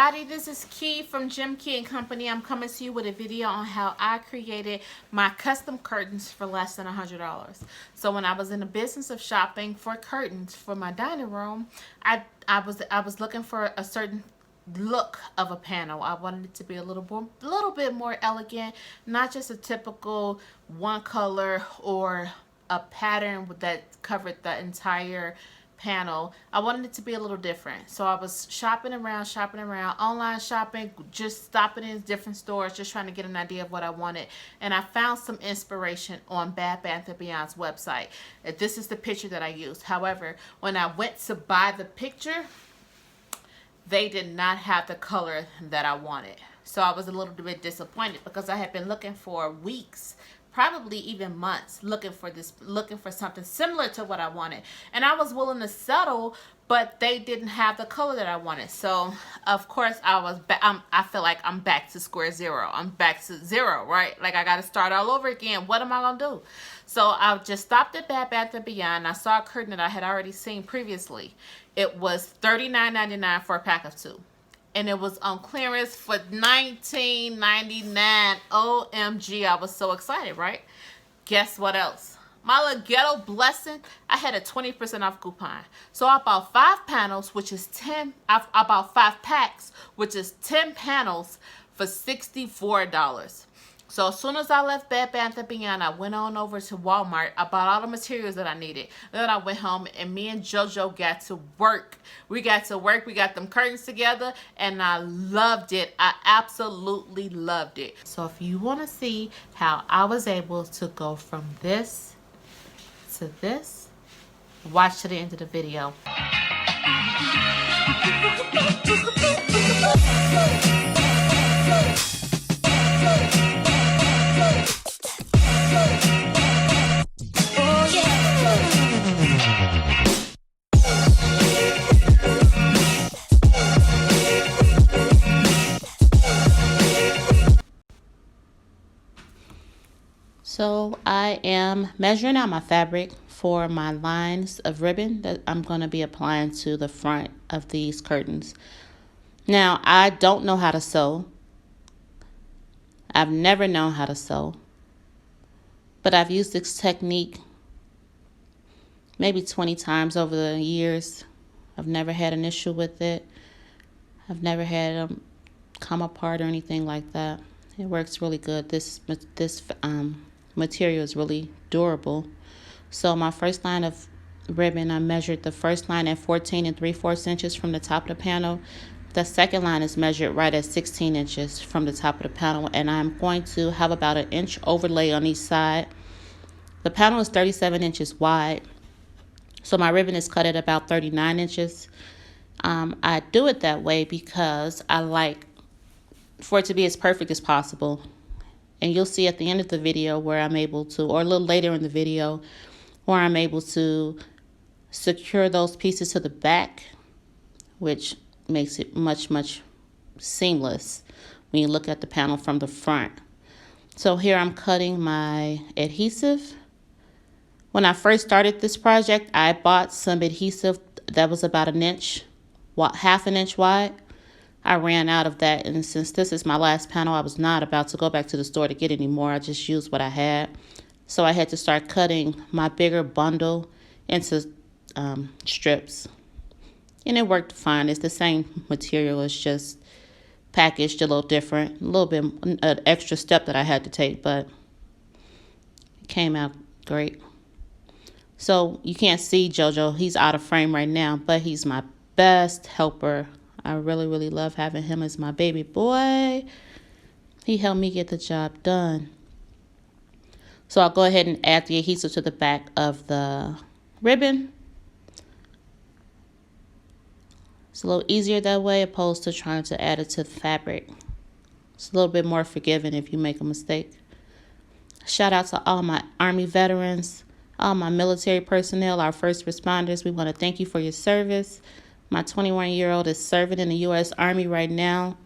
everybody, this is Key from Jim Key and Company. I'm coming to you with a video on how I created my custom curtains for less than $100. So when I was in the business of shopping for curtains for my dining room, I was looking for a certain look of a panel. I wanted it to be a little bit more elegant, not just a typical one color or a pattern that covered the entire panel. I wanted it to be a little different. So I was shopping around, online shopping, just stopping in different stores, just trying to get an idea of what I wanted. And I found some inspiration on Bed Bath & Beyond's website. This is the picture that I used. However, when I went to buy the picture, they did not have the color that I wanted. So I was a little bit disappointed because I had been looking for weeks, probably even months, looking for something similar to what I wanted. And I was willing to settle, but they didn't have the color that I wanted. So of course I feel like I'm back to square zero. I'm back to zero, right? Like I got to start all over again. What am I gonna do? So I just stopped at Bed Bath & Beyond. I saw a curtain that I had already seen previously. It was $39.99 for a pack of 2. And it was on clearance for $19.99. OMG, I was so excited, right? Guess what else? My little ghetto blessing, I had a 20% off coupon. So I bought 5 panels, which is 10. I bought 5 packs, which is 10 panels for $64. So as soon as I left Bed Bath & Beyond, I went on over to Walmart. I bought all the materials that I needed. Then I went home and me and Jojo got to work. We got to work. We got them curtains together and I loved it. I absolutely loved it. So if you want to see how I was able to go from this to this, watch to the end of the video. So I am measuring out my fabric for my lines of ribbon that I'm going to be applying to the front of these curtains. Now, I don't know how to sew. I've never known how to sew. But I've used this technique maybe 20 times over the years. I've never had an issue with it. I've never had them come apart or anything like that. It works really good. This material is really durable. So my first line of ribbon, I measured the first line at 14 3/4 inches from the top of the panel. The second line is measured right at 16 inches from the top of the panel, and I'm going to have about an inch overlay on each side. The panel is 37 inches wide, so my ribbon is cut at about 39 inches. I do it that way because I like for it to be as perfect as possible. And you'll see at the end of the video where I'm able to, or a little later in the video, where I'm able to secure those pieces to the back, which makes it much, much seamless when you look at the panel from the front. So here I'm cutting my adhesive. When I first started this project, I bought some adhesive that was about an inch, half an inch wide. I ran out of that, and since this is my last panel, I was not about to go back to the store to get any more. I just used what I had. So I had to start cutting my bigger bundle into strips. And it worked fine. It's the same material. It's just packaged a little different. A little bit an extra step that I had to take, but it came out great. So you can't see Jojo. He's out of frame right now, but he's my best helper. I really, really love having him as my baby boy. He helped me get the job done. So I'll go ahead and add the adhesive to the back of the ribbon. It's a little easier that way opposed to trying to add it to the fabric. It's a little bit more forgiving if you make a mistake. Shout out to all my Army veterans, all my military personnel, our first responders. We want to thank you for your service. My 21-year-old is serving in the U.S. Army right now,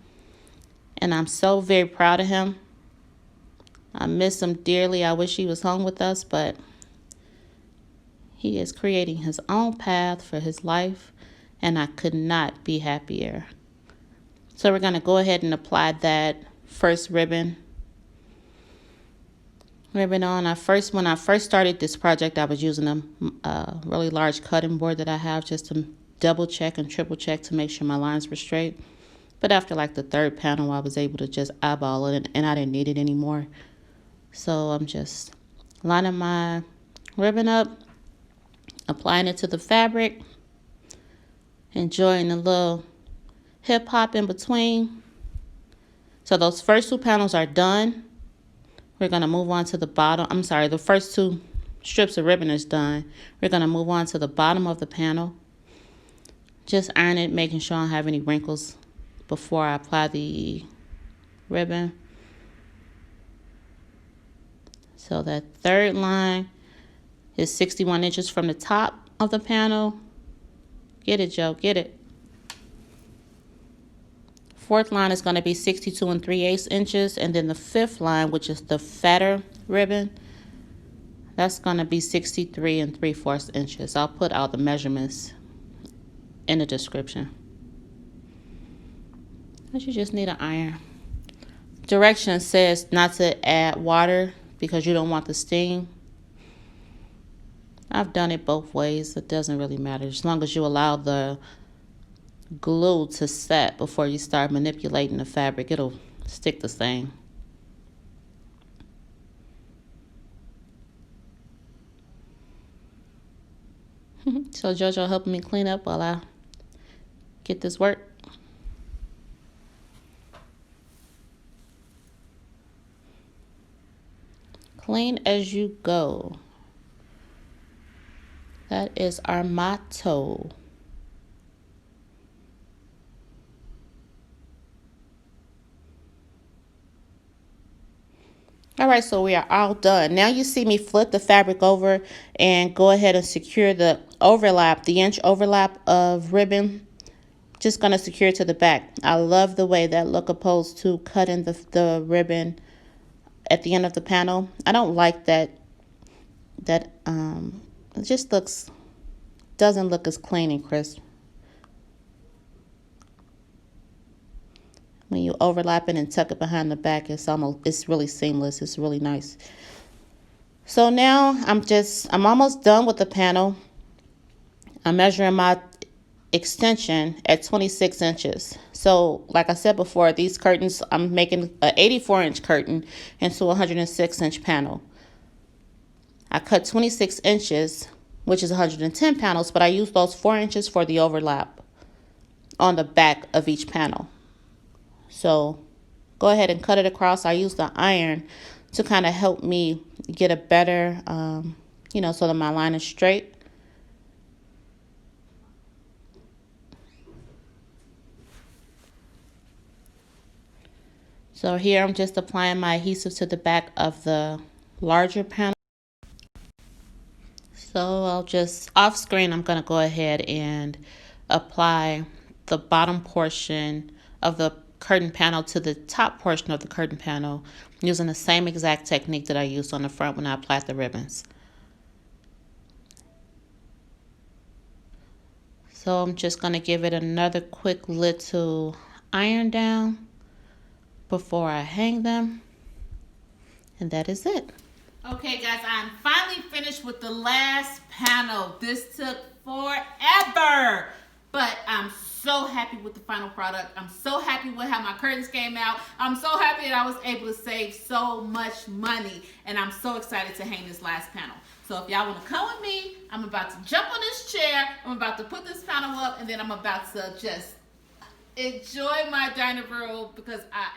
and I'm so very proud of him. I miss him dearly. I wish he was home with us, but he is creating his own path for his life, and I could not be happier. So we're going to go ahead and apply that first ribbon on. When I first started this project, I was using a really large cutting board that I have just to double check and triple check to make sure my lines were straight. But after like the third panel, I was able to just eyeball it, and I didn't need it anymore. So I'm just lining my ribbon up, applying it to the fabric, enjoying the little hip hop in between. So those first two panels are done. We're going to move on to the bottom. I'm sorry, the first two strips of ribbon is done. We're going to move on to the bottom of the panel. Just iron it, making sure I don't have any wrinkles before I apply the ribbon. So that third line is 61 inches from the top of the panel. Get it, Joe, get it. Fourth line is going to be 62 3/8 inches, and then the fifth line, which is the fatter ribbon, that's going to be 63 3/4 inches. I'll put all the measurements in the description. But you just need an iron. Directions says not to add water because you don't want the sting. I've done it both ways. It doesn't really matter as long as you allow the glue to set before you start manipulating the fabric. It'll stick the same. So Jojo helping me clean up while I get this work. Clean as you go. That is our motto. All right, so we are all done. Now you see me flip the fabric over and go ahead and secure the overlap, the inch overlap of ribbon. Just going to secure it to the back. I love the way that look opposed to cutting the ribbon at the end of the panel. I don't like that it just doesn't look as clean and crisp. When you overlap it and tuck it behind the back, it's really seamless. It's really nice. So now I'm almost done with the panel. I'm measuring my extension at 26 inches. So like I said before, these curtains, I'm making an 84-inch curtain into a 106-inch panel. I cut 26 inches, which is 110 panels, but I use those 4 inches for the overlap on the back of each panel. So go ahead and cut it across. I use the iron to kind of help me get a better, so that my line is straight. So here I'm just applying my adhesive to the back of the larger panel. So I'll just, off screen, I'm going to go ahead and apply the bottom portion of the curtain panel to the top portion of the curtain panel using the same exact technique that I used on the front when I applied the ribbons. So I'm just going to give it another quick little iron down before I hang them, and that is it. Okay guys, I'm finally finished with the last panel. This took forever, but I'm so happy with the final product. I'm so happy with how my curtains came out. I'm so happy that I was able to save so much money, and I'm so excited to hang this last panel. So if y'all want to come with me, I'm about to jump on this chair, I'm about to put this panel up, and then I'm about to just enjoy my dining room because I